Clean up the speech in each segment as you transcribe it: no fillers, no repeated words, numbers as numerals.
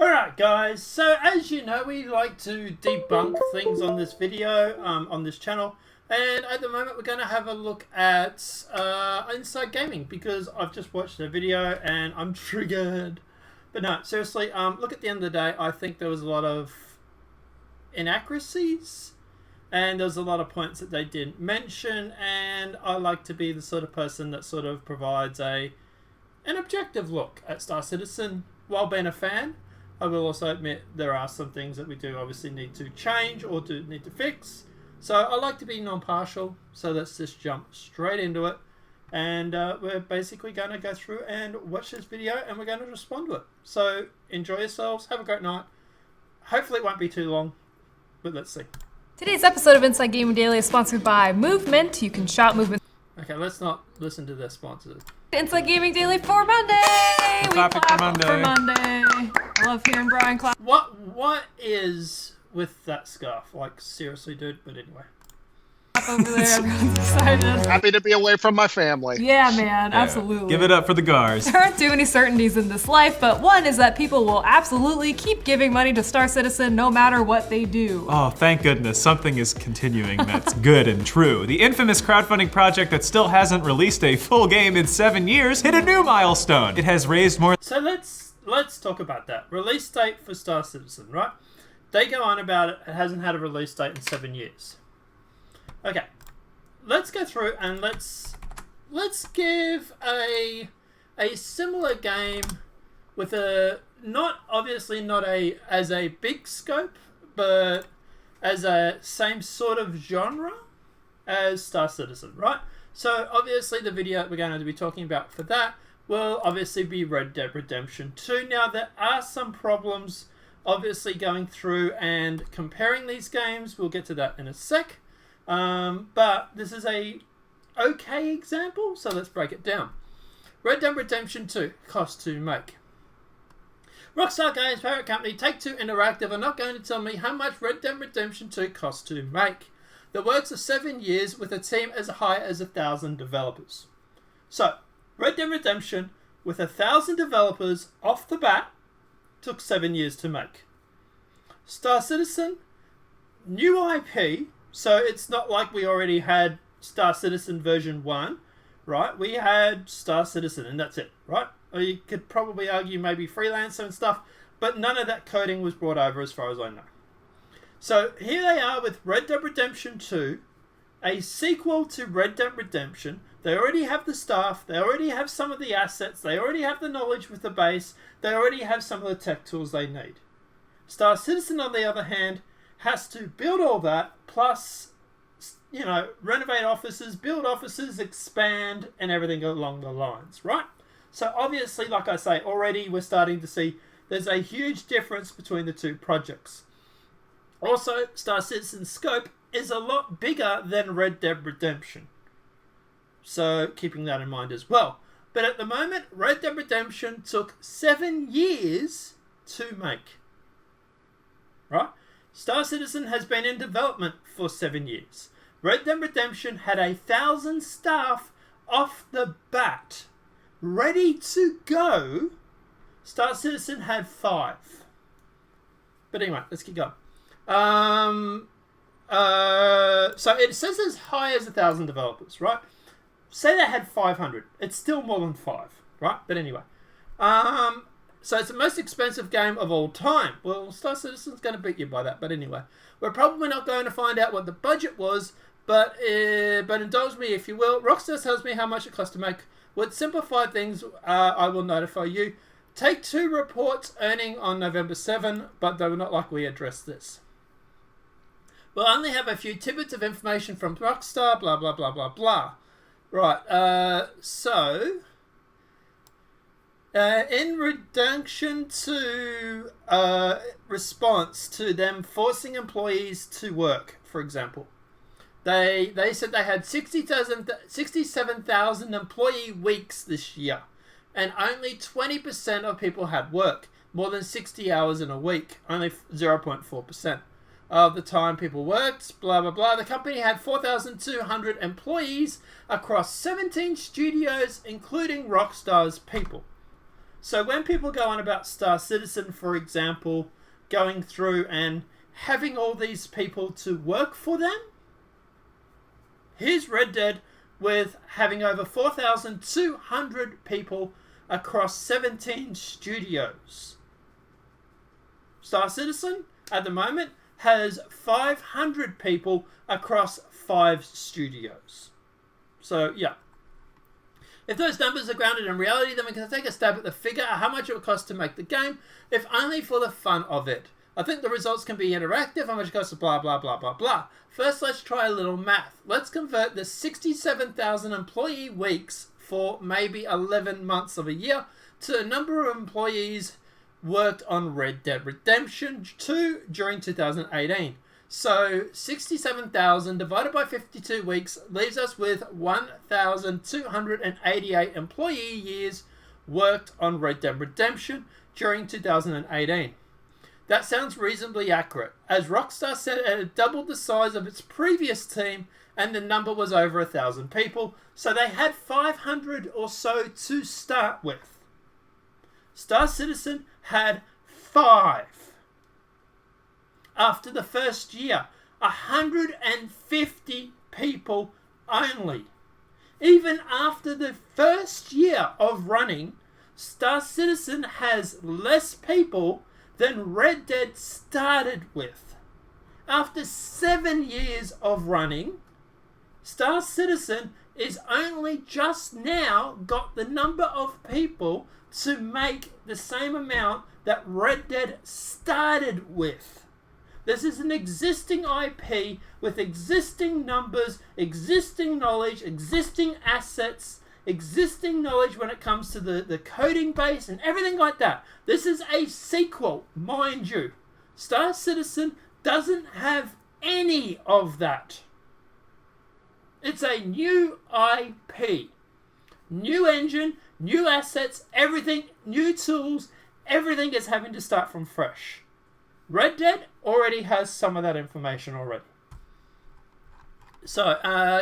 Alright guys, so as you know, we like to debunk things on this video, on this channel, and at the moment we're going to have a look at Inside Gaming, because I've just watched a video and I'm triggered. But no, seriously, look, at the end of the day, I think there was a lot of inaccuracies, and there's a lot of points that they didn't mention, and I like to be the sort of person that sort of provides an objective look at Star Citizen while being a fan. I will also admit there are some things that we do obviously need to change or do need to fix. So I like to be non-partial, so let's just jump straight into it. And we're basically going to go through and watch this video and we're going to respond to it. So enjoy yourselves, have a great night. Hopefully it won't be too long, but let's see. Today's episode of Inside Gaming Daily is sponsored by Movement. You can shop Movement. Okay, let's not listen to their sponsors. Inside Gaming Daily for Monday! Topic for Monday. I love hearing Brian clap. What is with that scarf? Like, seriously, dude? But anyway. Over there, everyone's excited. Happy to be away from my family. Yeah, man, absolutely. Give it up for the Gars. There aren't too many certainties in this life, but one is that people will absolutely keep giving money to Star Citizen no matter what they do. Oh, thank goodness, something is continuing that's good and true. The infamous crowdfunding project that still hasn't released a full game in 7 years hit a new milestone. It has raised more. So let's talk about that. Release date for Star Citizen, right? They go on about it hasn't had a release date in 7 years. Okay, let's go through and let's give a similar game with not as a big scope, but as a same sort of genre as Star Citizen, right? So obviously the video that we're going to be talking about for that will obviously be Red Dead Redemption 2. Now there are some problems obviously going through and comparing these games. We'll get to that in a sec. But this is a okay example, so let's break it down. Red Dead Redemption 2 cost to make. Rockstar Games' parent company Take-Two Interactive are not going to tell me how much Red Dead Redemption 2 cost to make. The works of 7 years with a team as high as 1,000 developers. So, Red Dead Redemption with 1,000 developers off the bat took 7 years to make. Star Citizen, new IP. So it's not like we already had Star Citizen version 1, right? We had Star Citizen and that's it, right? Or you could probably argue maybe Freelancer and stuff, but none of that coding was brought over as far as I know. So here they are with Red Dead Redemption 2, a sequel to Red Dead Redemption. They already have the staff, they already have some of the assets, they already have the knowledge with the base, they already have some of the tech tools they need. Star Citizen, on the other hand, has to build all that, plus, you know, renovate offices, build offices, expand, and everything along the lines, right? So obviously, like I say, already we're starting to see there's a huge difference between the two projects. Also, Star Citizen's scope is a lot bigger than Red Dead Redemption. So keeping that in mind as well. But at the moment, Red Dead Redemption took 7 years to make. Right? Star Citizen has been in development for 7 years. Red Dead Redemption had 1,000 staff off the bat, ready to go. Star Citizen had 5. But anyway, let's keep going. So it says as high as 1,000 developers, right? Say they had 500. It's still more than 5, right? But anyway. So it's the most expensive game of all time. Well, Star Citizen's going to beat you by that. But anyway, we're probably not going to find out what the budget was. But indulge me, if you will. Rockstar tells me how much it cost to make. With simplified things, I will notify you. Take-Two reports earning on November 7, but they were not likely to address this. We'll only have a few tidbits of information from Rockstar, blah, blah, blah, blah, blah. Right, in reduction to response to them forcing employees to work, for example, they said they had 67,000 employee weeks this year, and only 20% of people had work, more than 60 hours in a week, only 0.4% of the time people worked, blah, blah, blah. The company had 4,200 employees across 17 studios, including Rockstar's people. So when people go on about Star Citizen, for example, going through and having all these people to work for them, here's Red Dead with having over 4,200 people across 17 studios. Star Citizen, at the moment, has 500 people across 5 studios. So, yeah. If those numbers are grounded in reality, then we can take a stab at the figure of how much it would cost to make the game, if only for the fun of it. I think the results can be interactive, how much it costs, blah, blah, blah, blah, blah. First, let's try a little math. Let's convert the 67,000 employee weeks for maybe 11 months of a year to the number of employees worked on Red Dead Redemption 2 during 2018. So 67,000 divided by 52 weeks leaves us with 1,288 employee years worked on Red Dead Redemption during 2018. That sounds reasonably accurate, as Rockstar said it had doubled the size of its previous team and the number was over 1,000 people, so they had 500 or so to start with. Star Citizen had 5. After the first year, 150 people only. Even after the first year of running, Star Citizen has less people than Red Dead started with. After 7 years of running, Star Citizen is only just now got the number of people to make the same amount that Red Dead started with. This is an existing IP with existing numbers, existing knowledge, existing assets, existing knowledge when it comes to the coding base and everything like that. This is a sequel, mind you. Star Citizen doesn't have any of that. It's a new IP. New engine, new assets, everything, new tools, everything is having to start from fresh. Red Dead already has some of that information already. So,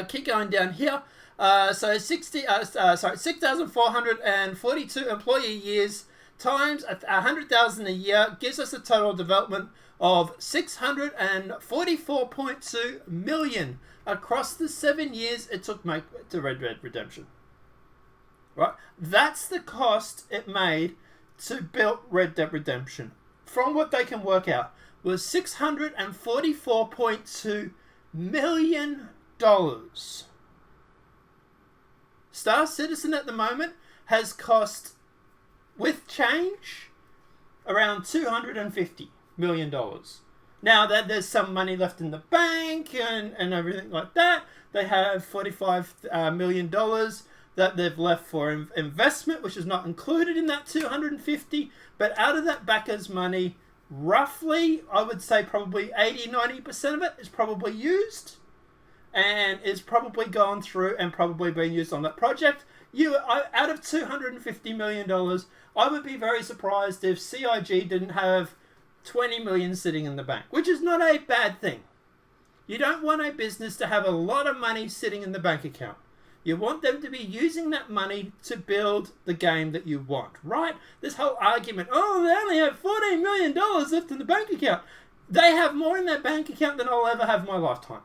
keep going down here. 6,442 employee years times 100,000 a year gives us a total development of 644.2 million across the 7 years it took to Red Dead Redemption. Right? That's the cost it made to build Red Dead Redemption. From what they can work out, was $644.2 million. Star Citizen at the moment has cost, with change, around $250 million. Now that there's some money left in the bank and everything like that, they have $45 million that they've left for investment, which is not included in that 250. But out of that backers money, roughly, I would say probably 80-90% of it is probably used and is probably gone through and probably being used on that project. Out of $250 million, I would be very surprised if CIG didn't have 20 million sitting in the bank, which is not a bad thing. You don't want a business to have a lot of money sitting in the bank account. You want them to be using that money to build the game that you want, right? This whole argument, oh, they only have $14 million left in the bank account. They have more in their bank account than I'll ever have in my lifetime.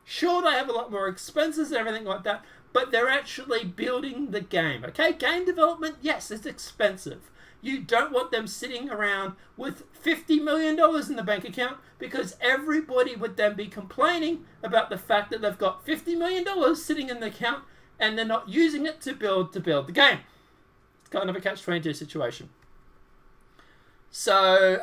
Sure, they have a lot more expenses and everything like that, but they're actually building the game, okay? Game development, yes, it's expensive. You don't want them sitting around with $50 million in the bank account, because everybody would then be complaining about the fact that they've got $50 million sitting in the account and they're not using it to build the game. It's kind of a catch-22 situation. So,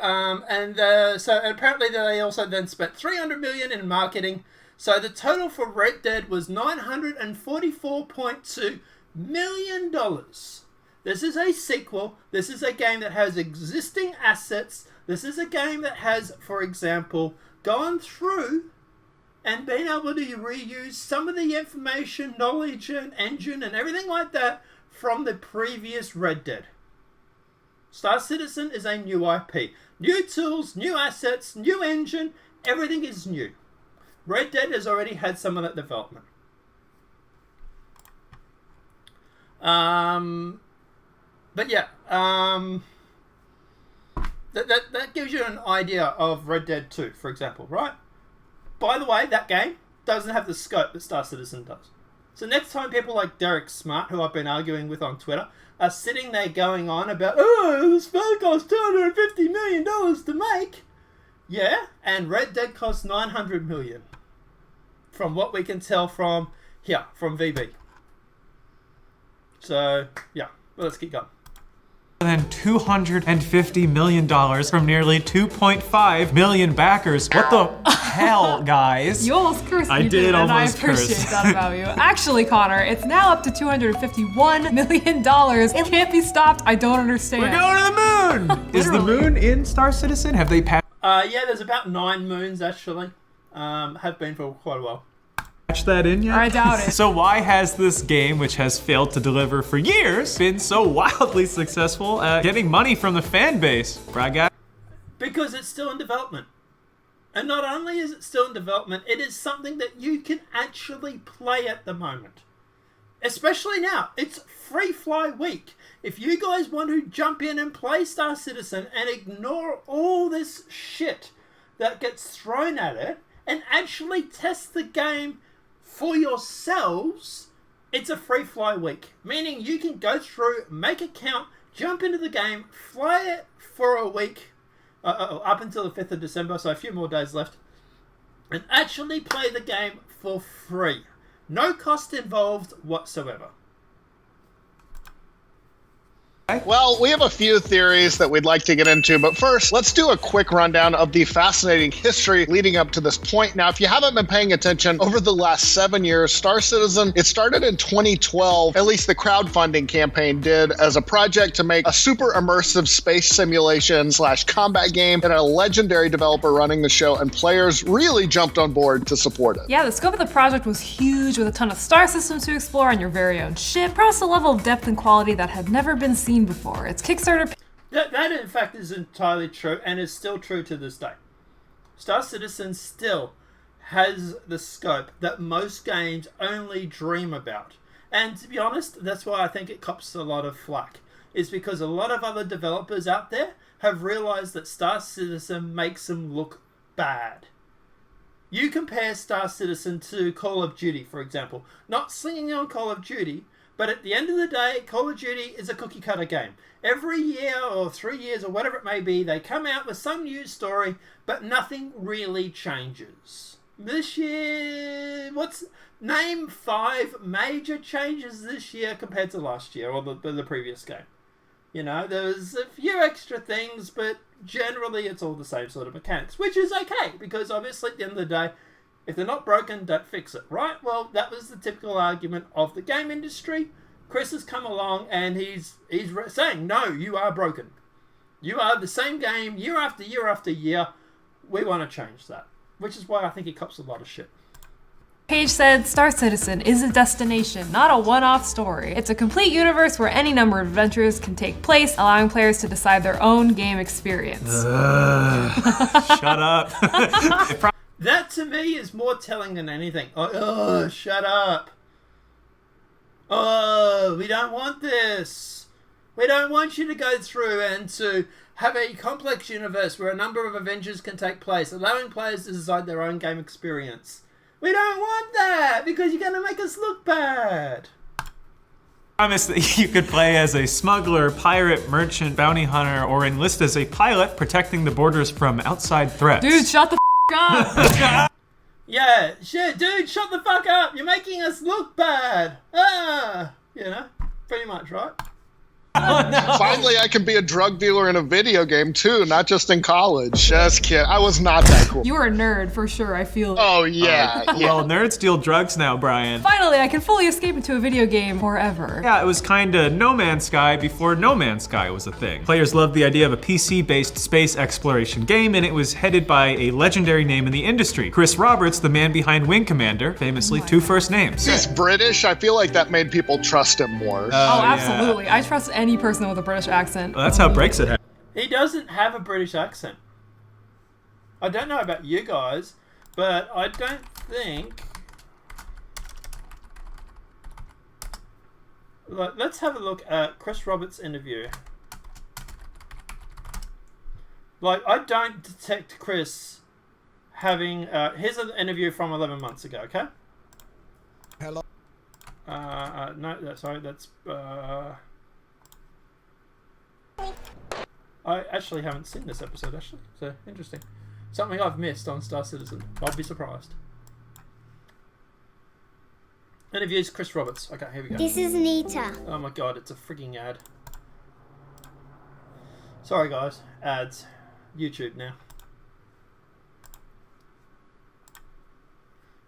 so apparently they also then spent $300 million in marketing. So the total for Red Dead was $944.2 million. This is a sequel. This is a game that has existing assets. This is a game that has, for example, gone through and been able to reuse some of the information, knowledge, and engine, and everything like that from the previous Red Dead. Star Citizen is a new IP. New tools, new assets, new engine, everything is new. Red Dead has already had some of that development. But yeah, that gives you an idea of Red Dead 2, for example, right? By the way, that game doesn't have the scope that Star Citizen does. So next time people like Derek Smart, who I've been arguing with on Twitter, are sitting there going on about, oh, this spell cost $250 million to make. Yeah, and Red Dead costs $900 million. From what we can tell from here, from VB. So, yeah, well, let's keep going. Than $250 million from nearly 2.5 million backers. What the hell, guys? You almost cursed me. I did and almost I appreciate curse. that about you. Actually, Connor, it's now up to $251 million. It can't be stopped. I don't understand. We're going to the moon! Is the moon in Star Citizen? Have they patched Yeah, there's about 9 moons, actually. Have been for quite a while. that in yet? I doubt it. So why has this game, which has failed to deliver for years, been so wildly successful at getting money from the fan base? Right, guys? Because it's still in development. And not only is it still in development, it is something that you can actually play at the moment. Especially now. It's Free Fly Week. If you guys want to jump in and play Star Citizen and ignore all this shit that gets thrown at it and actually test the game for yourselves, it's a Free Fly Week. Meaning you can go through, make a count, jump into the game, fly it for a week, up until the 5th of December, so a few more days left, and actually play the game for free. No cost involved whatsoever. Well, we have a few theories that we'd like to get into, but first, let's do a quick rundown of the fascinating history leading up to this point. Now, if you haven't been paying attention, over the last 7 years, Star Citizen, it started in 2012, at least the crowdfunding campaign did, as a project to make a super immersive space simulation / combat game, and a legendary developer running the show, and players really jumped on board to support it. Yeah, the scope of the project was huge, with a ton of star systems to explore on your very own ship, across a level of depth and quality that had never been seen before. Its Kickstarter... That in fact is entirely true, and is still true to this day. Star Citizen still has the scope that most games only dream about. And to be honest, that's why I think it cops a lot of flack. Is because a lot of other developers out there have realized that Star Citizen makes them look bad. You compare Star Citizen to Call of Duty, for example. Not slinging on Call of Duty, but at the end of the day, Call of Duty is a cookie-cutter game. Every year or 3 years or whatever it may be, they come out with some new story, but nothing really changes. This year, name 5 major changes this year compared to last year or the previous game. You know, there's a few extra things, but generally it's all the same sort of mechanics, which is okay, because obviously at the end of the day, if they're not broken, don't fix it, right? Well, that was the typical argument of the game industry. Chris has come along and he's saying, no, you are broken. You are the same game year after year after year. We want to change that, which is why I think he cops a lot of shit. Page said, Star Citizen is a destination, not a one-off story. It's a complete universe where any number of adventures can take place, allowing players to decide their own game experience. Shut up. That to me is more telling than anything. Oh, shut up. Oh, we don't want this. We don't want you to go through and to have a complex universe where a number of adventures can take place, allowing players to decide their own game experience. We don't want that because you're going to make us look bad. Promise that you could play as a smuggler, pirate, merchant, bounty hunter, or enlist as a pilot protecting the borders from outside threats. Dude, shut the up! Yeah, shit, dude, shut the fuck up! You're making us look bad! You know, pretty much, right? Oh, no. Finally, I can be a drug dealer in a video game too, not just in college. Just kidding. I was not that cool. You are a nerd for sure, I feel it. Oh, yeah. Well, nerds deal drugs now, Brian. Finally, I can fully escape into a video game forever. Yeah, it was kinda No Man's Sky before No Man's Sky was a thing. Players loved the idea of a PC-based space exploration game, and it was headed by a legendary name in the industry. Chris Roberts, the man behind Wing Commander, famously 2 first names. He's British. I feel like that made people trust him more. Oh, absolutely. Yeah. I trust any person with a British accent. Well, that's how Brexit happened. He doesn't have a British accent. I don't know about you guys, but I don't think... let's have a look at Chris Roberts' interview. Like, I don't detect Chris having... here's an interview from 11 months ago, okay? Hello. No, sorry, that's... I actually haven't seen this episode, actually. So, interesting. Something I've missed on Star Citizen. I'll be surprised. Interviews Chris Roberts. Okay, here we go. This is Nita. Oh my god, it's a freaking ad. Sorry guys, ads. YouTube now.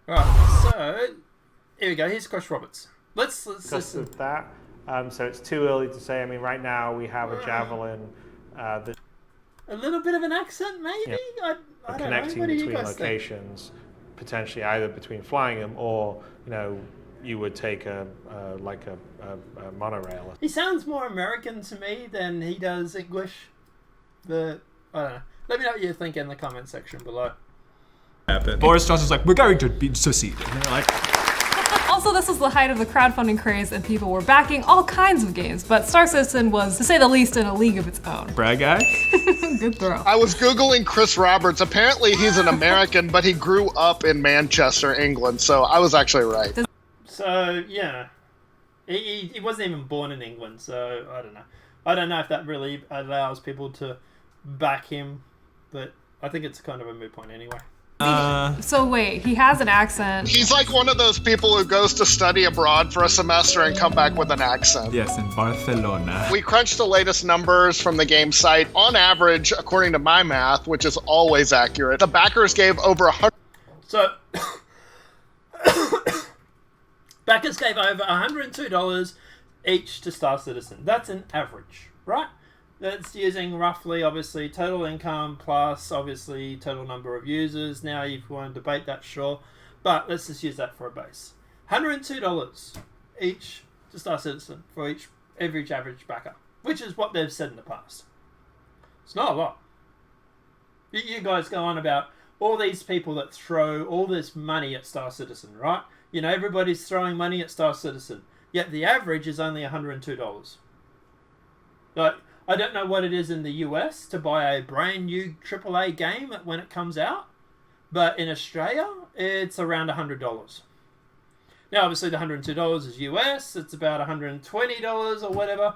Alright, so here we go, here's Chris Roberts. Let's listen. Of that. So it's too early to say. I mean, right now we have a Javelin that a little bit of an accent, maybe? I don't connecting know. What do you between guys locations, potentially either between flying them or, you know, you would take a monorail. He sounds more American to me than he does English. But I don't know. Let me know what you think in the comment section below. Boris Johnson's like, we're going to secede. And they're like... Also, this was the height of the crowdfunding craze and people were backing all kinds of games, but Star Citizen was, to say the least, in a league of its own. Brad guy? Good throw. I was Googling Chris Roberts. Apparently he's an American, but he grew up in Manchester, England, so I was actually right. So, yeah. He wasn't even born in England, so I don't know. I don't know if that really allows people to back him, but I think it's kind of a moot point anyway. So wait, he has an accent. He's like one of those people who goes to study abroad for a semester and come back with an accent. Yes, in Barcelona. We crunched the latest numbers from the game site. On average, according to my math, which is always accurate, the backers gave over 100... So, backers gave over $102 each to Star Citizen. That's an average, right? That's using roughly, obviously, total income plus, obviously, total number of users. Now, if you want to debate that, sure. But let's just use that for a base. $102 each to Star Citizen for each average backer, which is what they've said in the past. It's not a lot. You guys go on about all these people that throw all this money at Star Citizen, right? You know, everybody's throwing money at Star Citizen. Yet the average is only $102. Like, I don't know what it is in the US to buy a brand new AAA game when it comes out, but in Australia, it's around $100. Now, obviously, the $102 is US. It's about $120 or whatever.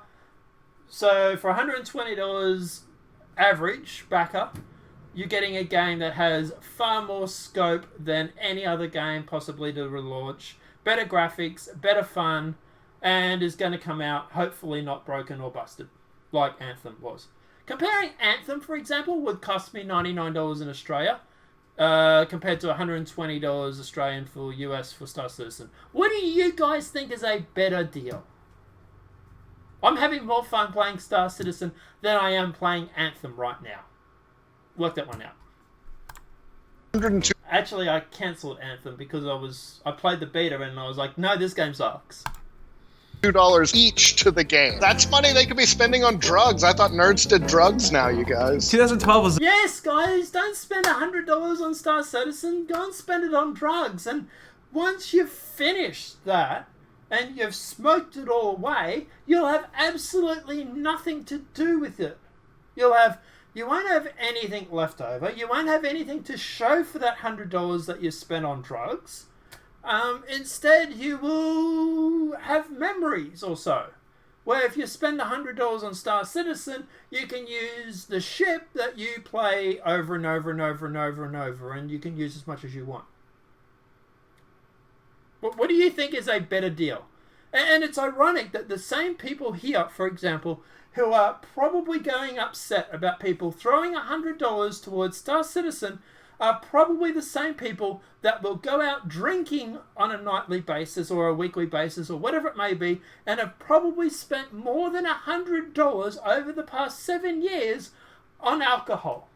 So, for $120 average backer, you're getting a game that has far more scope than any other game possibly to relaunch. Better graphics, better fun, and is going to come out hopefully not broken or busted, like Anthem was. Comparing Anthem, for example, would cost me $99 in Australia, compared to $120 Australian for US for Star Citizen. What do you guys think is a better deal? I'm having more fun playing Star Citizen than I am playing Anthem right now. Work that one out. 102 Actually, I cancelled Anthem because I played the beta and I was like, no, this game sucks. $2 each to the game. That's money they could be spending on drugs. I thought nerds did drugs now, you guys. 2012 was... Yes, guys, don't spend $100 on Star Citizen. Go and spend it on drugs. And once you've finished that and you've smoked it all away, you'll have absolutely nothing to do with it. You won't have anything left over. You won't have anything to show for that $100 that you spent on drugs. Instead, you will have memories or so. Where if you spend $100 on Star Citizen, you can use the ship that you play over and over and over and over and over, and you can use as much as you want. What do you think is a better deal? And it's ironic that the same people here, for example, who are probably going upset about people throwing $100 towards Star Citizen are probably the same people that will go out drinking on a nightly basis or a weekly basis or whatever it may be and have probably spent more than $100 over the past 7 years on alcohol.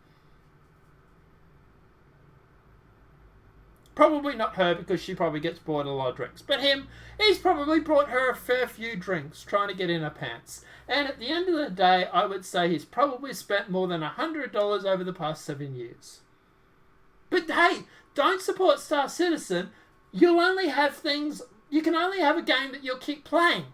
Probably not her because she probably gets bought a lot of drinks. But him, he's probably brought her a fair few drinks trying to get in her pants. And at the end of the day, I would say he's probably spent more than $100 over the past 7 years. But hey, don't support Star Citizen. You'll only have things... You can only have a game that you'll keep playing.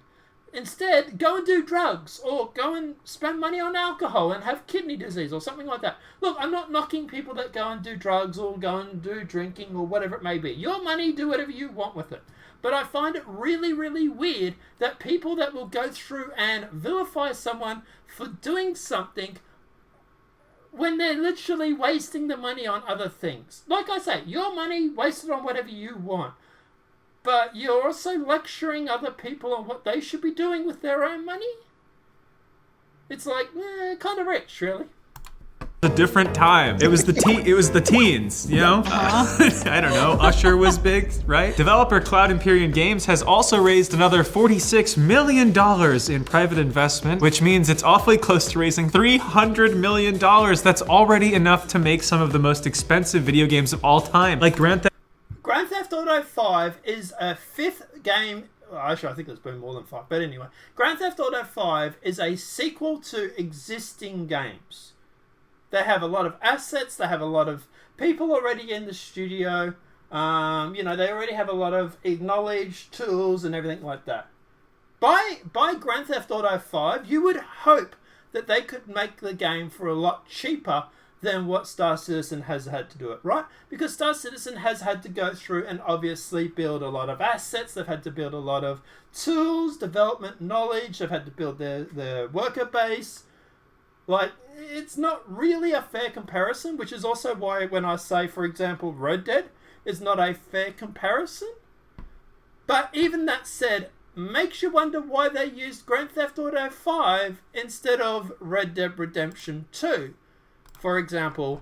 Instead, go and do drugs or go and spend money on alcohol and have kidney disease or something like that. Look, I'm not knocking people that go and do drugs or go and do drinking or whatever it may be. Your money, do whatever you want with it. But I find it really, really weird that people that will go through and vilify someone for doing something when they're literally wasting the money on other things. Like I say, your money, wasted on whatever you want. But you're also lecturing other people on what they should be doing with their own money? It's like, kind of rich, really. A different time. It was the teens, you know? I don't know. Usher was big, right? Developer Cloud Imperium Games has also raised another $46 million in private investment, which means it's awfully close to raising $300 million. That's already enough to make some of the most expensive video games of all time, like Grand Theft Auto 5 is a fifth game. Well, actually, I think there's been more than 5. But anyway, Grand Theft Auto 5 is a sequel to existing games. They have a lot of assets. They have a lot of people already in the studio. They already have a lot of acknowledged tools and everything like that. By Grand Theft Auto 5, you would hope that they could make the game for a lot cheaper than what Star Citizen has had to do it, right? Because Star Citizen has had to go through and obviously build a lot of assets. They've had to build a lot of tools, development knowledge. They've had to build their worker base. Like, it's not really a fair comparison, which is also why when I say, for example, Red Dead is not a fair comparison. But even that said, makes you wonder why they used Grand Theft Auto 5 instead of Red Dead Redemption 2. For example,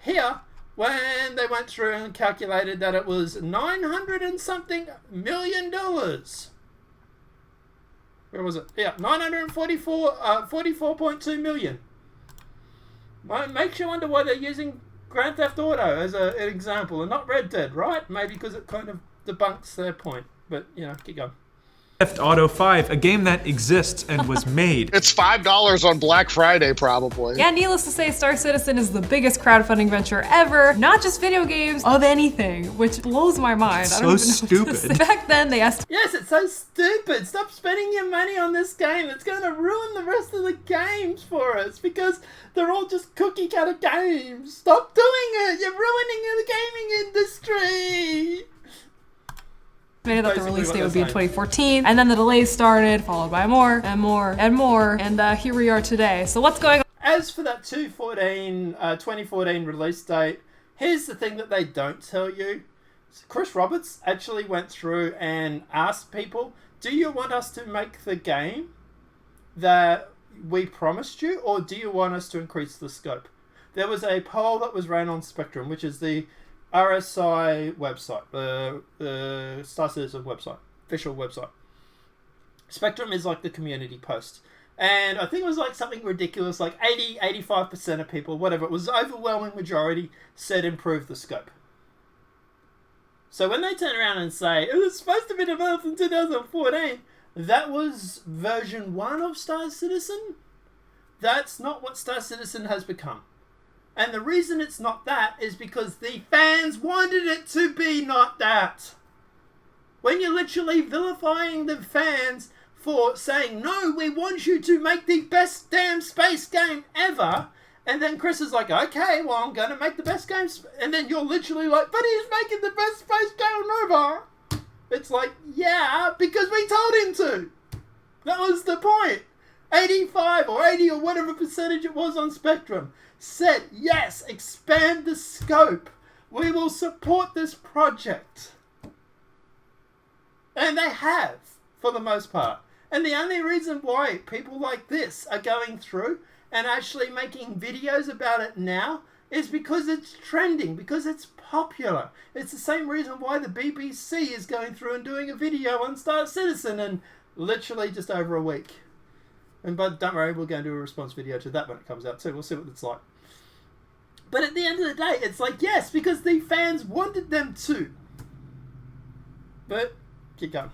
here, when they went through and calculated that it was $900 and something million. Where was it? Yeah, 44.2 million. Well, it makes you wonder why they're using Grand Theft Auto as an example and not Red Dead, right? Maybe because it kind of debunks their point. But, keep going. Theft Auto 5, a game that exists and was made. It's $5 on Black Friday, probably. Yeah, needless to say, Star Citizen is the biggest crowdfunding venture ever. Not just video games, of anything, which blows my mind. It's I don't so even know what to stupid. say. Back then, they estimated. Yes, it's so stupid. Stop spending your money on this game. It's going to ruin the rest of the games for us because they're all just cookie cutter games. Stop doing it. You're ruining the gaming industry. That the release date would be in 2014, and then the delays started, followed by more and more and more, and here we are today. So what's going on? As for that 2014 release date, here's the thing that they don't tell you. Chris Roberts actually went through and asked people, do you want us to make the game that we promised you, or do you want us to increase the scope? There was a poll that was ran on Spectrum, which is the RSI website, the Star Citizen website, official website. Spectrum is like the community post. And I think it was like something ridiculous, like 85% of people, whatever, it was overwhelming majority said improve the scope. So when they turn around and say, it was supposed to be developed in 2014, that was version 1 of Star Citizen. That's not what Star Citizen has become. And the reason it's not that is because the fans wanted it to be not that. When you're literally vilifying the fans for saying, no, we want you to make the best damn space game ever. And then Chris is like, okay, well, I'm going to make the best game. And then you're literally like, but he's making the best space game ever. It's like, yeah, because we told him to. That was the point. 85 or 80 or whatever percentage it was on Spectrum said, yes, expand the scope. We will support this project. And they have, for the most part. And the only reason why people like this are going through and actually making videos about it now is because it's trending, because it's popular. It's the same reason why the BBC is going through and doing a video on Star Citizen in literally just over a week. But don't worry, we're going to do a response video to that when it comes out too. We'll see what it's like. But at the end of the day, it's like, yes, because the fans wanted them to. But, keep going.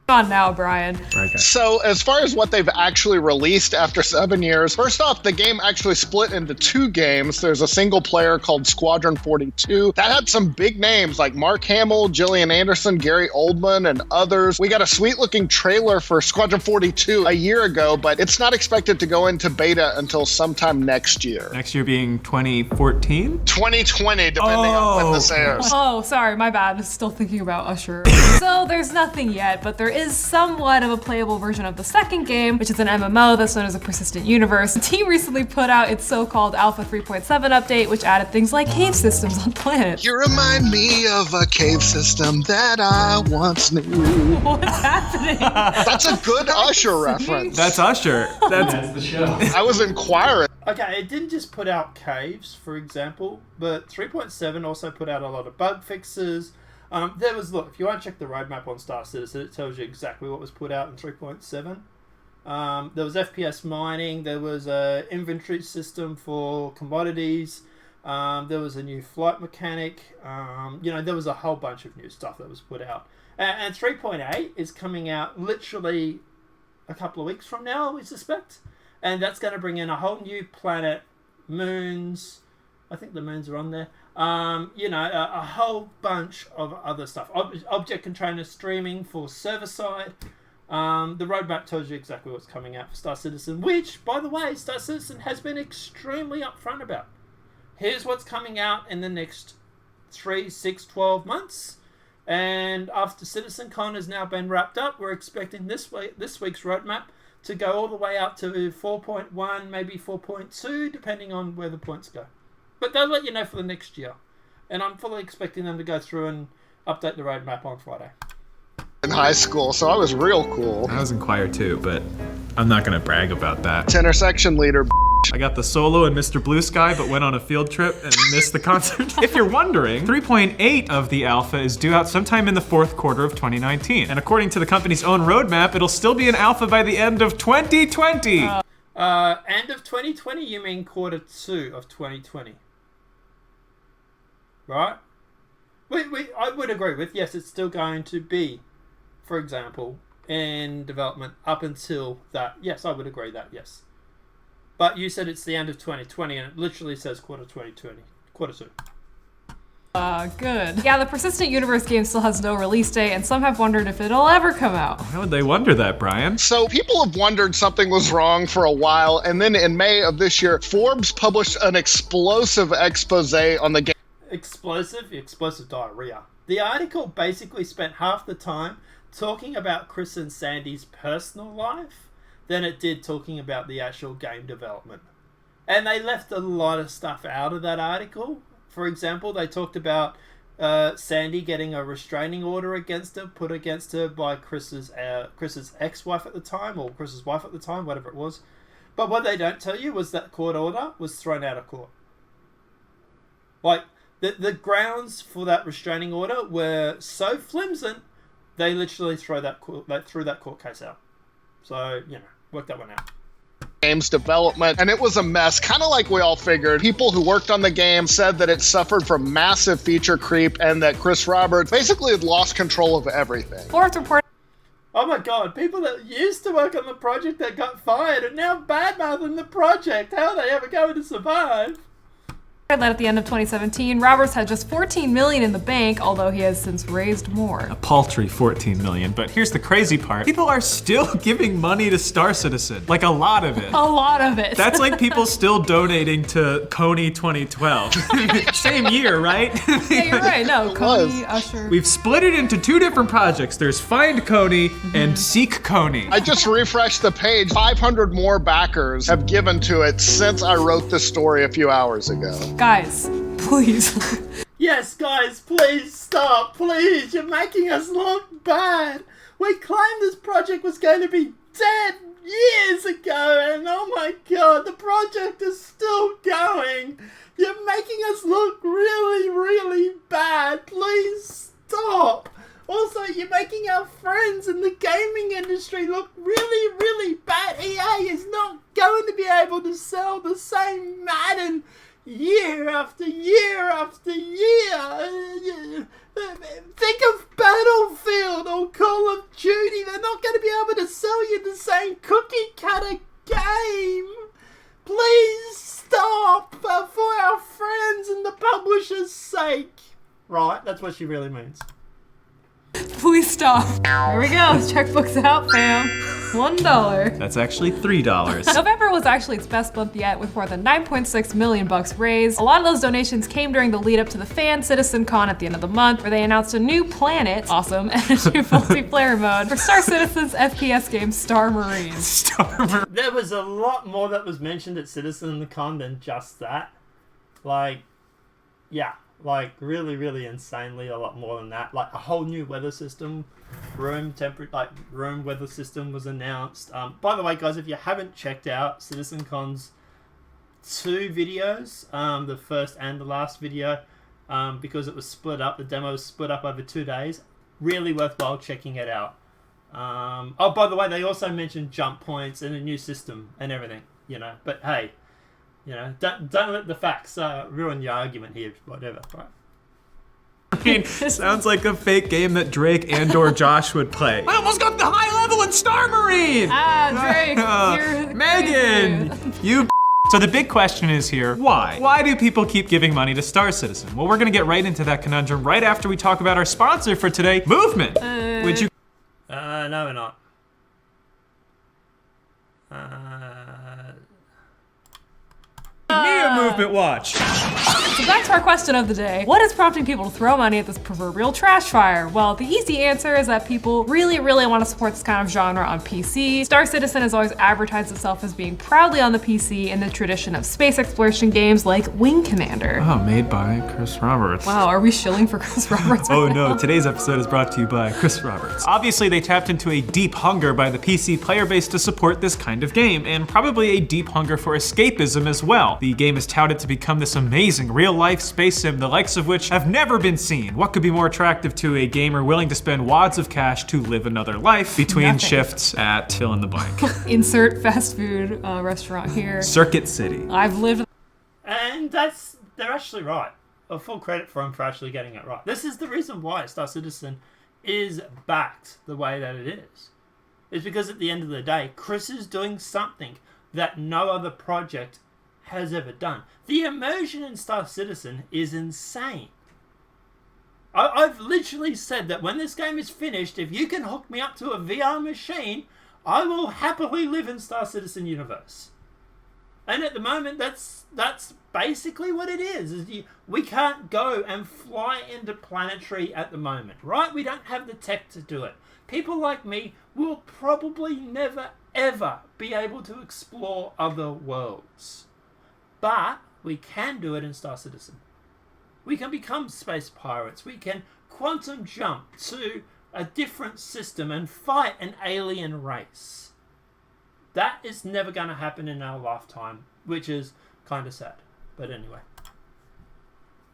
On now, Brian. Okay. So as far as what they've actually released after 7 years, first off, the game actually split into 2 games. There's a single player called Squadron 42. That had some big names like Mark Hamill, Gillian Anderson, Gary Oldman, and others. We got a sweet looking trailer for Squadron 42 a year ago, but it's not expected to go into beta until sometime next year. Next year being 2014? 2020, depending on when this airs. Oh, sorry, my bad. Still thinking about Usher. So there's nothing yet, but there is somewhat of a playable version of the second game, which is an MMO that's known as a persistent universe. The team recently put out its so-called Alpha 3.7 update, which added things like cave systems on planets. You remind me of a cave system that I once knew. What's happening? That's a good Usher reference. That's Usher. That's the show. I was inquiring. Okay, it didn't just put out caves, for example, but 3.7 also put out a lot of bug fixes. Look, if you want to check the roadmap on Star Citizen, it tells you exactly what was put out in 3.7. There was FPS mining, there was an inventory system for commodities, there was a new flight mechanic, there was a whole bunch of new stuff that was put out. And 3.8 is coming out literally a couple of weeks from now, we suspect. And that's going to bring in a whole new planet, moons. I think the moons are on there. A whole bunch of other stuff. Object container streaming for server side. The roadmap tells you exactly what's coming out for Star Citizen, which, by the way, Star Citizen has been extremely upfront about. Here's what's coming out in the next 3, 6, 12 months. And after CitizenCon has now been wrapped up, we're expecting this week's roadmap to go all the way up to 4.1, maybe 4.2, depending on where the points go. But they'll let you know for the next year. And I'm fully expecting them to go through and update the roadmap on Friday. In high school, so I was real cool. I was in choir too, but I'm not gonna brag about that. Intersection leader. I got the solo in Mr. Blue Sky, but went on a field trip and missed the concert. If you're wondering, 3.8 of the alpha is due out sometime in the 4th quarter of 2019. And according to the company's own roadmap, it'll still be an alpha by the end of 2020. End of 2020, you mean quarter 2 of 2020? Right? I would agree with, yes, it's still going to be, for example, in development up until that. Yes, I would agree that, yes. But you said it's the end of 2020, and it literally says quarter 2020. Quarter 2. Good. Yeah, the Persistent Universe game still has no release date, and some have wondered if it'll ever come out. Why would they wonder that, Brian? So people have wondered something was wrong for a while, and then in May of this year, Forbes published an explosive expose on the game. Explosive diarrhea. The article basically spent half the time talking about Chris and Sandy's personal life than it did talking about the actual game development. And they left a lot of stuff out of that article. For example, they talked about Sandy getting a restraining order put against her by Chris's ex-wife at the time, or Chris's wife at the time, whatever it was. But what they don't tell you was that court order was thrown out of court. Like, the grounds for that restraining order were so flimsy, they literally threw that court case out. So, work that one out. Game's development, and it was a mess, kind of like we all figured. People who worked on the game said that it suffered from massive feature creep and that Chris Roberts basically had lost control of everything. Fourth report. Oh my god, people that used to work on the project that got fired are now bad-mouthing the project. How are they ever going to survive? That at the end of 2017, Roberts had just $14 million in the bank, although he has since raised more. A paltry $14 million, but here's the crazy part. People are still giving money to Star Citizen. Like, a lot of it. A lot of it. That's like people still donating to Coney 2012. Same year, right? Yeah, you're right. No, Coney, Usher. We've split it into 2 different projects. There's Find Coney and Seek Coney. I just refreshed the page. 500 more backers have given to it since I wrote this story a few hours ago. Guys, please. Yes, guys, please stop. Please, you're making us look bad. We claimed this project was going to be dead years ago, and oh my god, the project is still going. You're making us look really, really bad. Please stop. Also, you're making our friends in the gaming industry look really, really bad. EA is not going to be able to sell the same Madden year after year after year. Think of Battlefield or Call of Duty. They're not going to be able to sell you the same cookie cutter game. Please stop for our friends and the publisher's sake. Right, that's what she really means. Please stop. Here we go. Checkbook's out, fam. $1. That's actually $3. November was actually its best month yet, with more than 9.6 million bucks raised. A lot of those donations came during the lead up to the Fan Citizen Con at the end of the month, where they announced a new planet, awesome, and a new multiplayer mode for Star Citizen's FPS game Star Marines. There was a lot more that was mentioned at Citizen Con than just that. Like, yeah. Like, really, really insanely a lot more than that. Like, a whole new weather system, room weather system was announced. By the way, guys, if you haven't checked out CitizenCon's 2 videos, the first and the last video, because it was split up, the demo was split up over 2 days, really worthwhile checking it out. Oh, by the way, they also mentioned jump points and a new system and everything, you know. But hey, you know, don't let the facts ruin your argument here, whatever, right? I mean, sounds like a fake game that Drake and/or Josh would play. I almost got the high level in Star Marine! Drake, Megan! You So the big question is here, why? Why do people keep giving money to Star Citizen? Well, we're gonna get right into that conundrum right after we talk about our sponsor for today, Movement. Would you... No, we're not. Me a Movement watch. So back to our question of the day. What is prompting people to throw money at this proverbial trash fire? Well, the easy answer is that people really, really want to support this kind of genre on PC. Star Citizen has always advertised itself as being proudly on the PC in the tradition of space exploration games like Wing Commander. Oh, made by Chris Roberts. Wow, are we shilling for Chris Roberts? Oh no, today's episode is brought to you by Chris Roberts. Obviously, they tapped into a deep hunger by the PC player base to support this kind of game, and probably a deep hunger for escapism as well. The game is touted to become this amazing real-life space sim, the likes of which have never been seen. What could be more attractive to a gamer willing to spend wads of cash to live another life between shifts at fill in the blank? Insert fast food restaurant here. Circuit City. I've lived... And they're actually right. Full credit for them for actually getting it right. This is the reason why Star Citizen is backed the way that it is. It's because at the end of the day, Chris is doing something that no other project has ever done. The immersion in Star Citizen is insane. I've literally said that when this game is finished, if you can hook me up to a VR machine, I will happily live in Star Citizen universe. And at the moment, that's basically what it is we can't go and fly into planetary at the moment, right? We don't have the tech to do it. People like me will probably never, ever be able to explore other worlds. But we can do it in Star Citizen. We can become space pirates. We can quantum jump to a different system and fight an alien race. That is never going to happen in our lifetime, which is kind of sad. But anyway.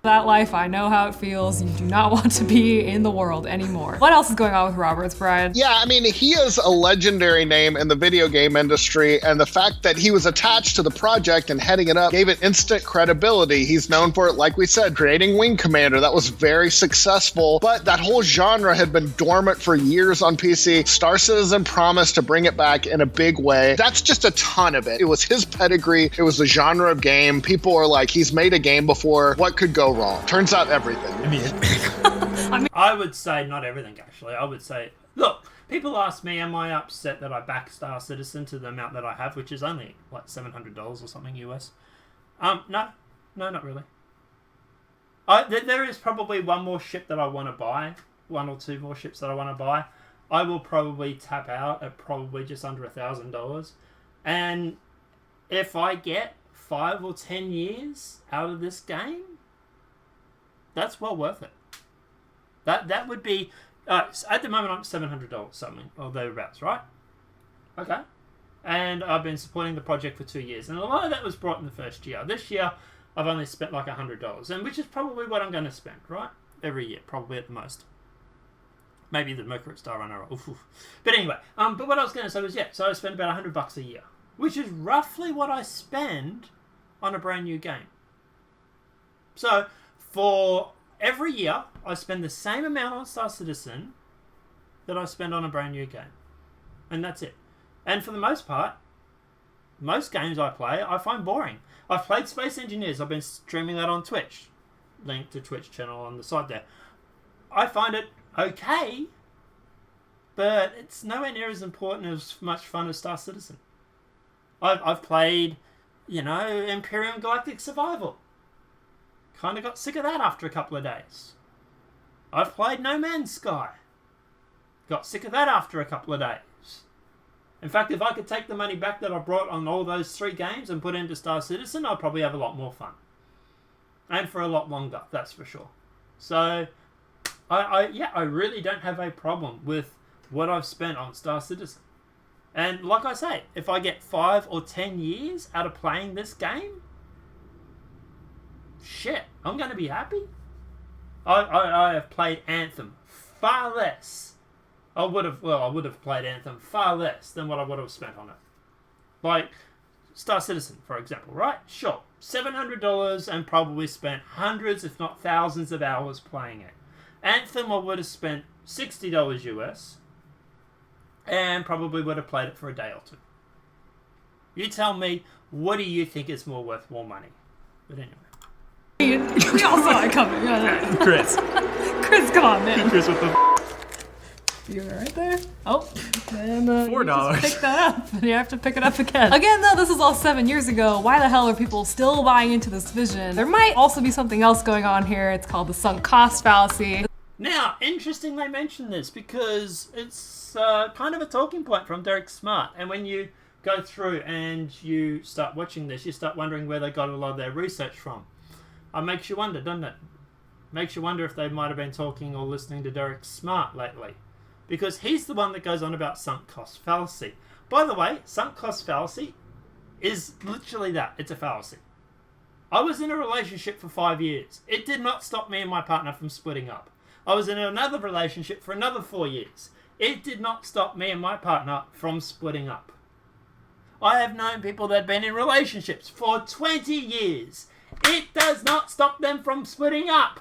That life, I know how it feels. You do not want to be in the world anymore. What else is going on with Roberts, Brian? Yeah, I mean, he is a legendary name in the video game industry, and the fact that he was attached to the project and heading it up gave it instant credibility. He's known for, like we said, creating Wing Commander. That was very successful, but that whole genre had been dormant for years on PC. Star Citizen promised to bring it back in a big way. That's just a ton of it. It was his pedigree. It was the genre of game. People are like, he's made a game before. What could go wrong? Turns out everything. I would say not everything, actually. I would say, look, people ask me, am I upset that I back Star Citizen to the amount that I have, which is only like $700 or something US? No, not really. There is probably one more ship that I want to buy, 1 or 2 more ships that I want to buy. I will probably tap out at probably just under $1,000, and if I get 5 or 10 years out of this game, that's well worth it. That would be at the moment I'm $700 something or thereabouts, right? Okay, and I've been supporting the project for 2 years, and a lot of that was brought in the first year. This year I've only spent like $100, and which is probably what I'm going to spend, right? Every year, probably at the most. Maybe the Mercury Star Runner. Oof. But anyway, but what I was going to say was, yeah, so I spend about $100 a year, which is roughly what I spend on a brand new game. So for every year, I spend the same amount on Star Citizen that I spend on a brand new game. And that's it. And for the most part, most games I play, I find boring. I've played Space Engineers. I've been streaming that on Twitch. Link to Twitch channel on the side there. I find it okay, but it's nowhere near as important as much fun as Star Citizen. I've played, Imperium Galactic Survival. Kind of got sick of that after a couple of days. I've played No Man's Sky. Got sick of that after a couple of days. In fact, if I could take the money back that I brought on all those 3 games and put it into Star Citizen, I'd probably have a lot more fun. And for a lot longer, that's for sure. So, I really don't have a problem with what I've spent on Star Citizen. And like I say, if I get 5 or 10 years out of playing this game, shit, I'm going to be happy. I have played Anthem far less. I would have played Anthem far less than what I would have spent on it. Like Star Citizen, for example, right? Sure, $700 and probably spent hundreds, if not thousands of hours playing it. Anthem, I would have spent $60 US and probably would have played it for a day or 2. You tell me, what do you think is more worth more money? But anyway. We all saw it coming. Chris. Chris, come on, man. Chris with the You're right there. Oh, and $4. you just pick that up, and you have to pick it up again. Again, though, this is all 7 years ago. Why the hell are people still buying into this vision? There might also be something else going on here. It's called the sunk cost fallacy. Now, interesting they mention this because it's kind of a talking point from Derek Smart. And when you go through and you start watching this, you start wondering where they got a lot of their research from. It makes you wonder, doesn't it? Makes you wonder if they might have been talking or listening to Derek Smart lately. Because he's the one that goes on about sunk cost fallacy. By the way, sunk cost fallacy is literally that. It's a fallacy. I was in a relationship for 5 years. It did not stop me and my partner from splitting up. I was in another relationship for another 4 years. It did not stop me and my partner from splitting up. I have known people that have been in relationships for 20 years. It does not stop them from splitting up.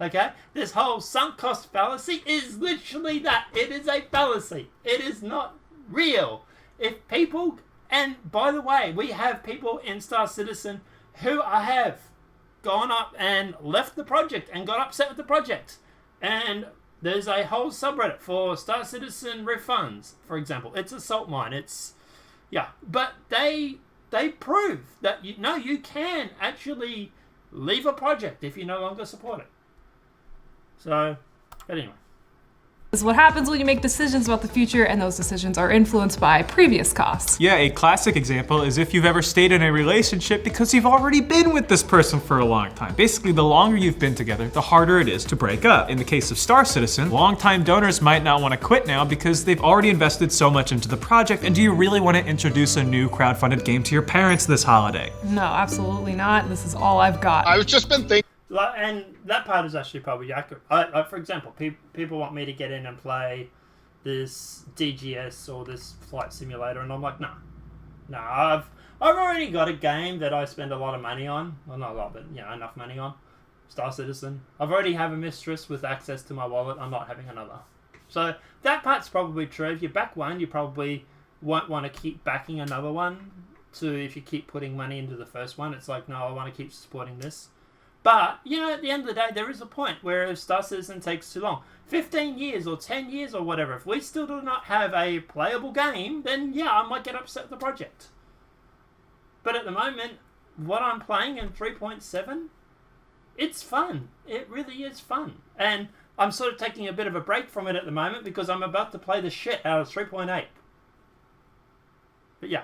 Okay? This whole sunk cost fallacy is literally that. It is a fallacy. It is not real. If people, and by the way, we have people in Star Citizen who have gone up and left the project and got upset with the project. And there's a whole subreddit for Star Citizen refunds, for example. It's a salt mine. But they prove that you can actually leave a project if you no longer support it. So, but anyway. This is what happens when you make decisions about the future and those decisions are influenced by previous costs. Yeah, a classic example is if you've ever stayed in a relationship because you've already been with this person for a long time. Basically, the longer you've been together, the harder it is to break up. In the case of Star Citizen, longtime donors might not want to quit now because they've already invested so much into the project, and do you really want to introduce a new crowdfunded game to your parents this holiday? No, absolutely not. This is all I've got. I've just been thinking. And that part is actually probably accurate. For example, people want me to get in and play this DGS or this flight simulator, and I'm like, no, I've already got a game that I spend a lot of money on. Well, not a lot, but enough money on. Star Citizen. I've already have a mistress with access to my wallet. I'm not having another. So that part's probably true. If you back one, you probably won't want to keep backing another one. So if you keep putting money into the first one, it's like, no, I want to keep supporting this. But, at the end of the day, there is a point where if Star Citizen takes too long, 15 years or 10 years or whatever, if we still do not have a playable game, then I might get upset with the project. But at the moment, what I'm playing in 3.7, it's fun. It really is fun. And I'm sort of taking a bit of a break from it at the moment because I'm about to play the shit out of 3.8. But yeah.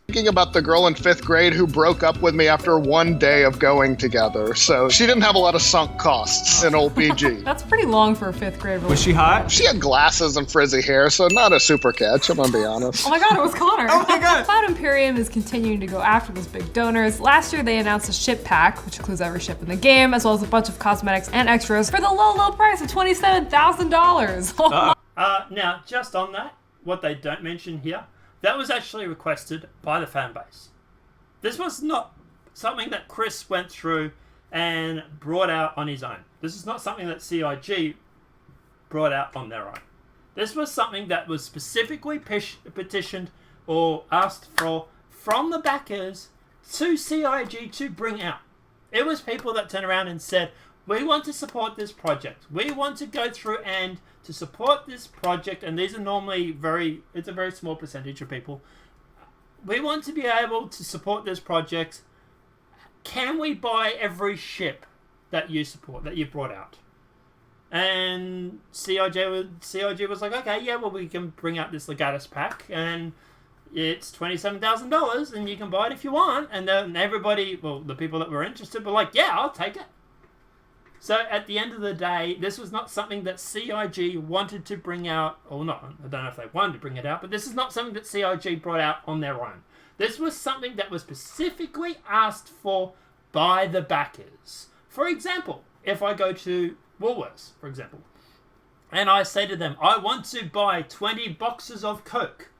Thinking about the girl in 5th grade who broke up with me after one day of going together. So she didn't have a lot of sunk costs in old BG. That's pretty long for a 5th grade relationship. Was she hot? She had glasses and frizzy hair, so not a super catch, I'm gonna be honest. Oh my god, it was Connor. Oh my god. Cloud Imperium is continuing to go after those big donors. Last year they announced a ship pack, which includes every ship in the game, as well as a bunch of cosmetics and extras for the low price of $27,000. Now, just on that, what they don't mention here, that was actually requested by the fan base. This was not something that Chris went through and brought out on his own. This is not something that CIG brought out on their own. This was something that was specifically petitioned or asked for from the backers to CIG to bring out. It was people that turned around and said, we want to support this project. We want to go through and to support this project, and these are normally it's a very small percentage of people. We want to be able to support this project. Can we buy every ship that you support, that you brought out? And CIG was like, okay, yeah, well, we can bring out this Legatus pack, and it's $27,000, and you can buy it if you want. And then everybody, well, the people that were interested were like, yeah, I'll take it. So at the end of the day, this was not something that CIG wanted to bring out, or not, I don't know if they wanted to bring it out, but this is not something that CIG brought out on their own. This was something that was specifically asked for by the backers. For example, if I go to Woolworths, for example, and I say to them, I want to buy 20 boxes of Coke,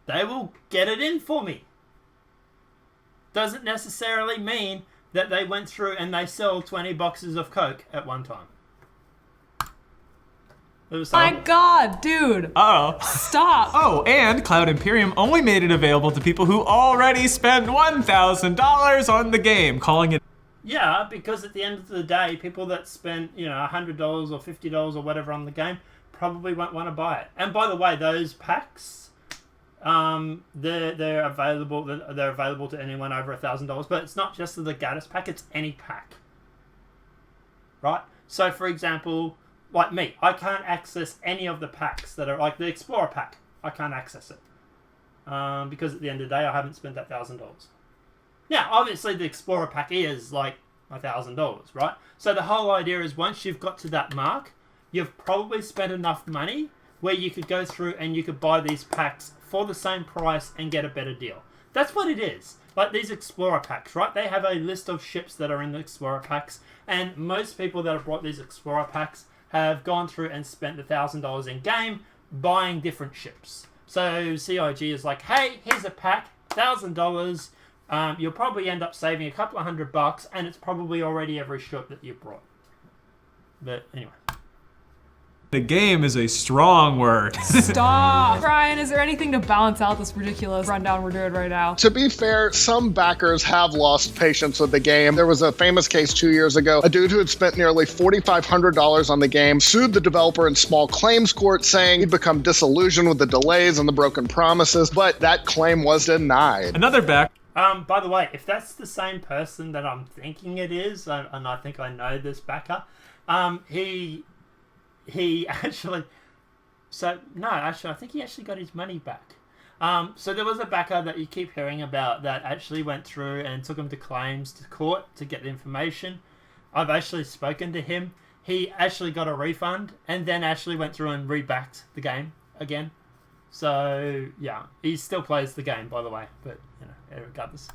they will get it in for me. Doesn't necessarily mean that they went through and they sell 20 boxes of Coke at one time. My God, dude. Uh-oh. Stop. Oh, and Cloud Imperium only made it available to people who already spent $1,000 on the game, calling it... Yeah, because at the end of the day, people that spent, $100 or $50 or whatever on the game probably won't want to buy it. And by the way, those packs... they're available to anyone over $1,000, but it's not just the Legatus pack, it's any pack, right? So for example, like me, I can't access any of the packs that are like the Explorer pack. I can't access it because at the end of the day I haven't spent that $1,000. Now obviously the Explorer pack is like $1,000, right? So the whole idea is once you've got to that mark, you've probably spent enough money where you could go through and you could buy these packs for the same price and get a better deal. That's what it is. Like these Explorer packs, right? They have a list of ships that are in the Explorer packs, and most people that have bought these Explorer packs have gone through and spent $1,000 in game buying different ships. So CIG is like, hey, here's a pack, $1,000. You'll probably end up saving a couple of $100, and it's probably already every ship that you brought. But anyway. The game is a strong word. Stop. Brian, is there anything to balance out this ridiculous rundown we're doing right now? To be fair, some backers have lost patience with the game. There was a famous case 2 years ago. A dude who had spent nearly $4,500 on the game sued the developer in small claims court, saying he'd become disillusioned with the delays and the broken promises, but that claim was denied. Another back. By the way, if that's the same person that I'm thinking it is, and I think I know this backer, he actually... I think he actually got his money back. So there was a backer that you keep hearing about that actually went through and took him to claims to court to get the information. I've actually spoken to him. He actually got a refund and then actually went through and rebacked the game again. So, yeah, he still plays the game, by the way, but, regardless.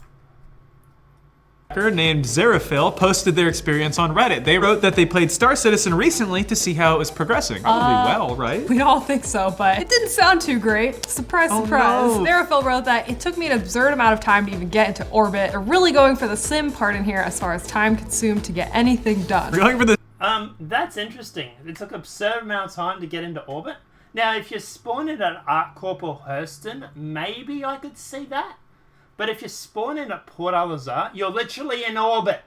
Named Zeraphil posted their experience on Reddit. They wrote that they played Star Citizen recently to see how it was progressing. Probably well, right? We all think so, but it didn't sound too great. Surprise, surprise. No. Zeraphil wrote that it took me an absurd amount of time to even get into orbit. They're really going for the sim part in here as far as time consumed to get anything done. We're going for the... That's interesting. It took an absurd amount of time to get into orbit. Now, if you're spawning at ArcCorp or Hurston, maybe I could see that. But if you're spawning at Port Alizar, you're literally in orbit.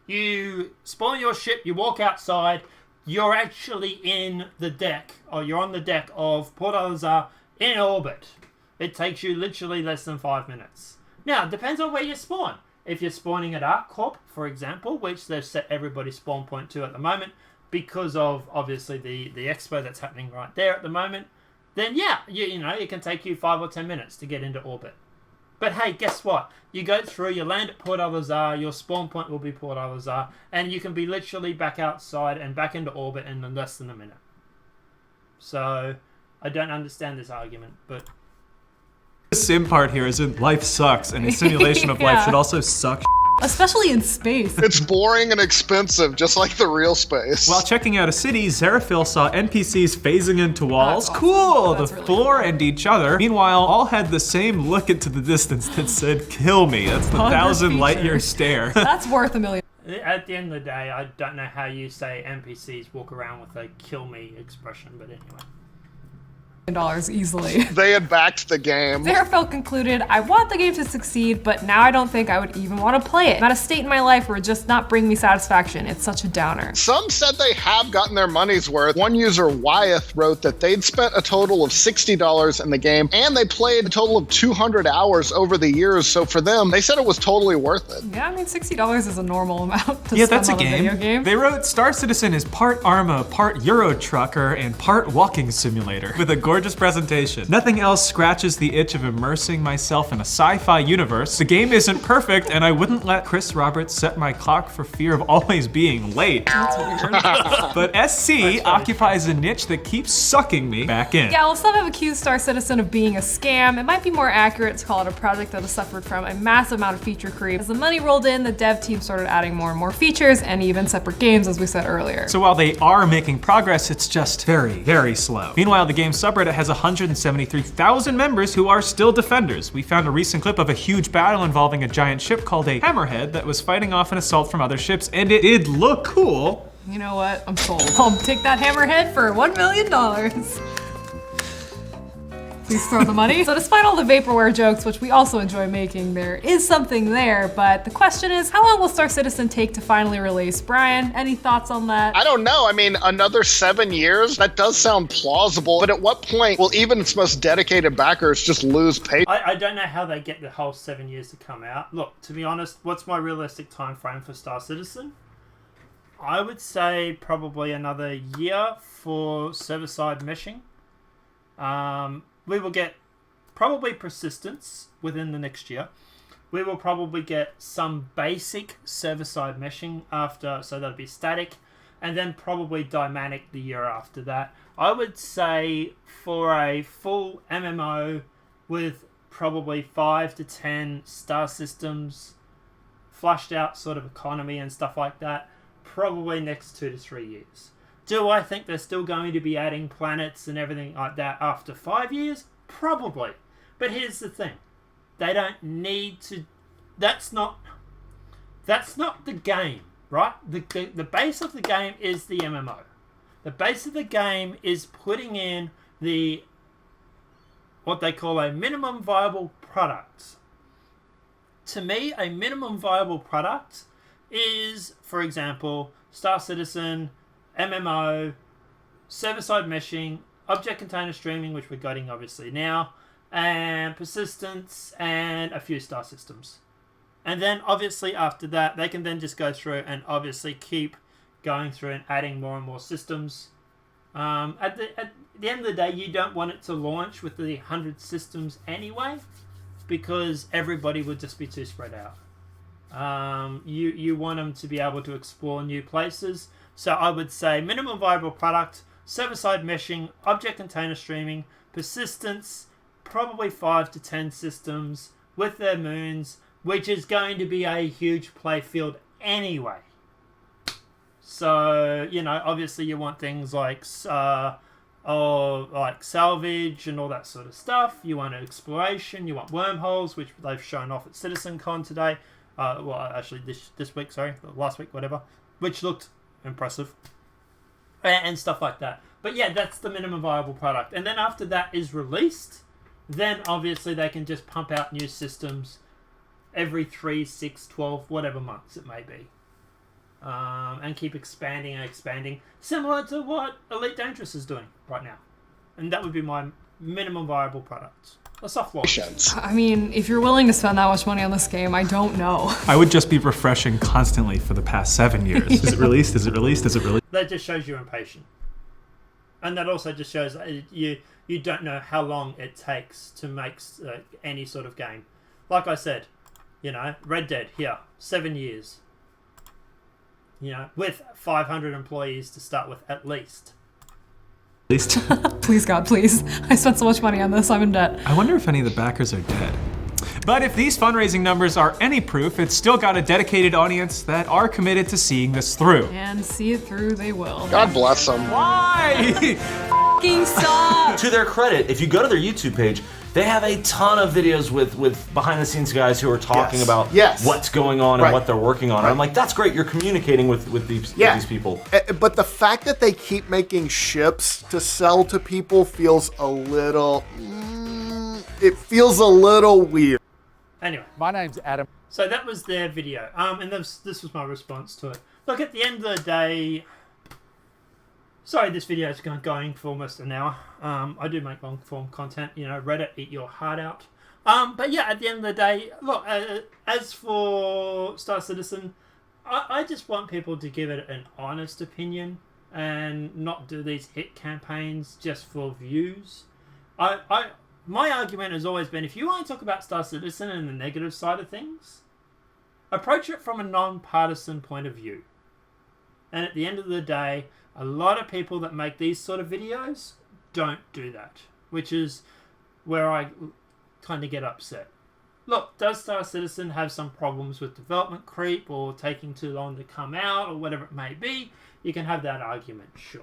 You spawn your ship, you walk outside, you're actually in the deck, or you're on the deck of Port Alizar in orbit. It takes you literally less than 5 minutes. Now, it depends on where you spawn. If you're spawning at ArcCorp, for example, which they've set everybody's spawn point to at the moment, because of, obviously, the expo that's happening right there at the moment, then yeah, it can take you 5 or 10 minutes to get into orbit. But hey, guess what? You go through, you land at Port Alizar, your spawn point will be Port Alizar, and you can be literally back outside and back into orbit in less than a minute. So, I don't understand this argument, but... The sim part here is in life sucks, and a simulation of life should also suck. Especially in space. It's boring and expensive, just like the real space. While checking out a city, Zeraphil saw NPCs phasing into walls. That's awesome. Cool! That's The really floor cool. and each other. Meanwhile, all had the same look into the distance that said, "Kill me." That's the 1,000 light year features. stare. That's worth $1 million. At the end of the day, I don't know how you say NPCs walk around with a "kill me" expression, but anyway. Easily. They had backed the game. Zeraphil concluded, I want the game to succeed, but now I don't think I would even want to play it. I'm at a state in my life where it just not bring me satisfaction. It's such a downer. Some said they have gotten their money's worth. One user, Wyeth, wrote that they'd spent a total of $60 in the game, and they played a total of 200 hours over the years, so for them, they said it was totally worth it. Yeah, I mean, $60 is a normal amount to Yeah, spend that's a on a video game. They wrote Star Citizen is part Arma, part Euro Trucker, and part walking simulator, with a gorgeous presentation. Nothing else scratches the itch of immersing myself in a sci-fi universe. The game isn't perfect, and I wouldn't let Chris Roberts set my clock for fear of always being late. That's weird. But SC occupies a niche that keeps sucking me back in. Yeah, well, some have accused Star Citizen of being a scam. It might be more accurate to call it a project that has suffered from a massive amount of feature creep. As the money rolled in, the dev team started adding more and more features and even separate games, as we said earlier. So while they are making progress, it's just very, very slow. Meanwhile, the game subreddit has 173,000 members who are still defenders. We found a recent clip of a huge battle involving a giant ship called a Hammerhead that was fighting off an assault from other ships, and it did look cool. You know what? I'm sold. I'll take that Hammerhead for $1 million. Please throw the money. So despite all the vaporware jokes, which we also enjoy making, there is something there, but the question is, how long will Star Citizen take to finally release? Brian, any thoughts on that? I don't know. I mean, another 7 years? That does sound plausible, but at what point will even its most dedicated backers just lose patience? I don't know how they get the whole 7 years to come out. Look, to be honest, what's my realistic time frame for Star Citizen? I would say probably another year for server-side meshing. We will get probably persistence within the next year. We will probably get some basic server-side meshing after, so that'll be static, and then probably dynamic the year after that. I would say for a full MMO with probably 5 to 10 star systems, flushed out sort of economy and stuff like that, probably next 2 to 3 years. Do I think they're still going to be adding planets and everything like that after 5 years? Probably. But here's the thing. They don't need to... That's not the game, right? The base of the game is the MMO. The base of the game is putting in the... what they call a minimum viable product. To me, a minimum viable product is, for example, Star Citizen, MMO, server-side meshing, object container streaming, which we're getting obviously now, and persistence, and a few star systems. And then obviously after that, they can then just go through and obviously keep going through and adding more and more systems. At the end of the day, you don't want it to launch with the 100 systems anyway, because everybody would just be too spread out. You want them to be able to explore new places. So I would say minimum viable product, server-side meshing, object container streaming, persistence, probably 5 to 10 systems with their moons, which is going to be a huge play field anyway. So, you know, obviously you want things like salvage and all that sort of stuff. You want exploration, you want wormholes, which they've shown off at CitizenCon today. Well, actually this week, sorry, last week, whatever, which looked impressive, and stuff like that. But yeah, that's the minimum viable product. And then after that is released, then obviously they can just pump out new systems every 3, 6, 12, whatever months it may be. And keep expanding and expanding, similar to what Elite Dangerous is doing right now. And that would be my minimum viable product. A soft launch. I mean, if you're willing to spend that much money on this game, I don't know. I would just be refreshing constantly for the past 7 years. Yeah. Is it released? Is it released? Is it released? That just shows you're impatient. And that also just shows that you don't know how long it takes to make any sort of game. Like I said, you know, Red Dead, here, 7 years. You know, with 500 employees to start with, at least. Please, God, please. I spent so much money on this, I'm in debt. I wonder if any of the backers are dead. But if these fundraising numbers are any proof, it's still got a dedicated audience that are committed to seeing this through. And see it through they will. God bless them. Why? F***ing stop! To their credit, if you go to their YouTube page, they have a ton of videos with behind-the-scenes guys who are talking about what's going on and what they're working on. And I'm like, that's great. You're communicating with these people. But the fact that they keep making ships to sell to people feels a little... it feels a little weird. Anyway. My name's Adam. So that was their video. And this was my response to it. Look, at the end of the day... Sorry, this video is going for almost an hour. I do make long-form content, you know, Reddit, eat your heart out. But yeah, at the end of the day, look, as for Star Citizen, I just want people to give it an honest opinion and not do these hit campaigns just for views. My argument has always been, if you want to talk about Star Citizen and the negative side of things, approach it from a non-partisan point of view. And at the end of the day, a lot of people that make these sort of videos don't do that, which is where I kind of get upset. Look, does Star Citizen have some problems with development creep or taking too long to come out or whatever it may be? You can have that argument, sure.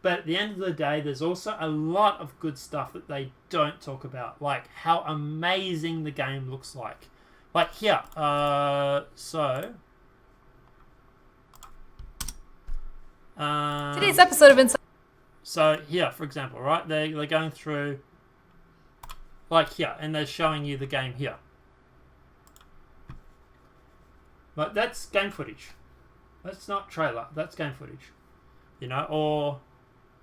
But at the end of the day, there's also a lot of good stuff that they don't talk about, like how amazing the game looks like. Like here, Today's episode of Inside. So here, for example, right, they're going through, like here, and they're showing you the game here. But that's game footage. That's not trailer. That's game footage. You know, or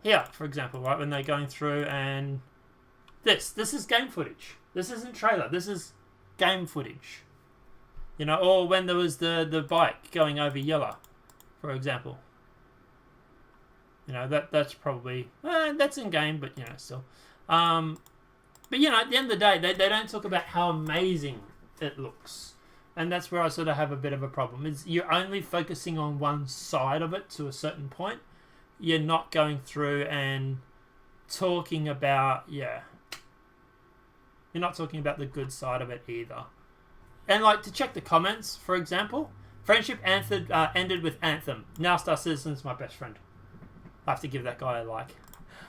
here, for example, right, when they're going through and this is game footage. This isn't trailer. This is game footage. You know, or when there was the bike going over yellow, for example. You know, that's probably... that's in-game, but, you know, still. But, you know, at the end of the day, they don't talk about how amazing it looks. And that's where I sort of have a bit of a problem. Is you're only focusing on one side of it to a certain point. You're not going through and talking about... Yeah. You're not talking about the good side of it either. And, like, to check the comments, for example, Friendship ended with Anthem. Now Star Citizen's my best friend. I have to give that guy a like.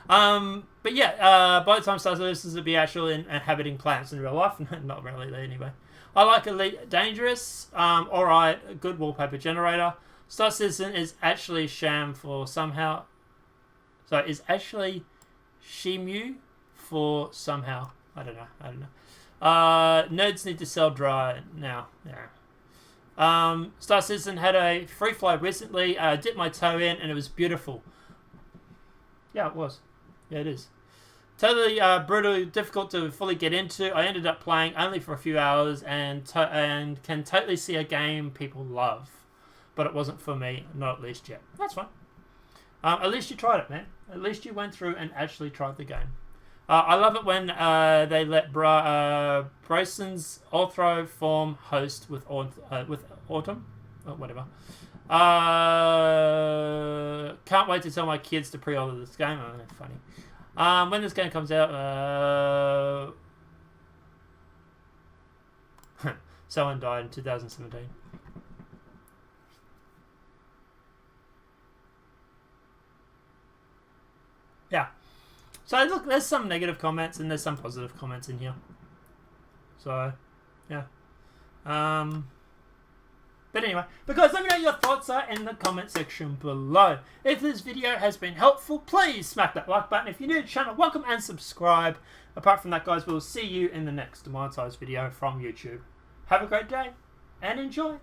But yeah, by the time Star Citizen will be actually inhabiting planets in real life. Not really, anyway. I like Elite Dangerous. Alright, good wallpaper generator. Star Citizen is actually sham for somehow. So is actually Shimu for somehow. I don't know. Nerds need to sell dry now. Yeah. Star Citizen had a free fly recently. Dipped my toe in and it was beautiful. Yeah, it was. Yeah, it is. Totally brutally difficult to fully get into. I ended up playing only for a few hours and can totally see a game people love. But it wasn't for me, not at least yet. That's fine. At least you tried it, man. At least you went through and actually tried the game. I love it when they let Bryson's Orthro form host with Autumn. Or whatever. Can't wait to tell my kids to pre-order this game. Oh, that's funny. When this game comes out, someone died in 2017. Yeah. So look, there's some negative comments and there's some positive comments in here. So, yeah. But anyway, because let me know your thoughts are in the comment section below. If this video has been helpful, please smack that like button. If you're new to the channel, welcome and subscribe. Apart from that, guys, we'll see you in the next demonetized video from YouTube. Have a great day and enjoy.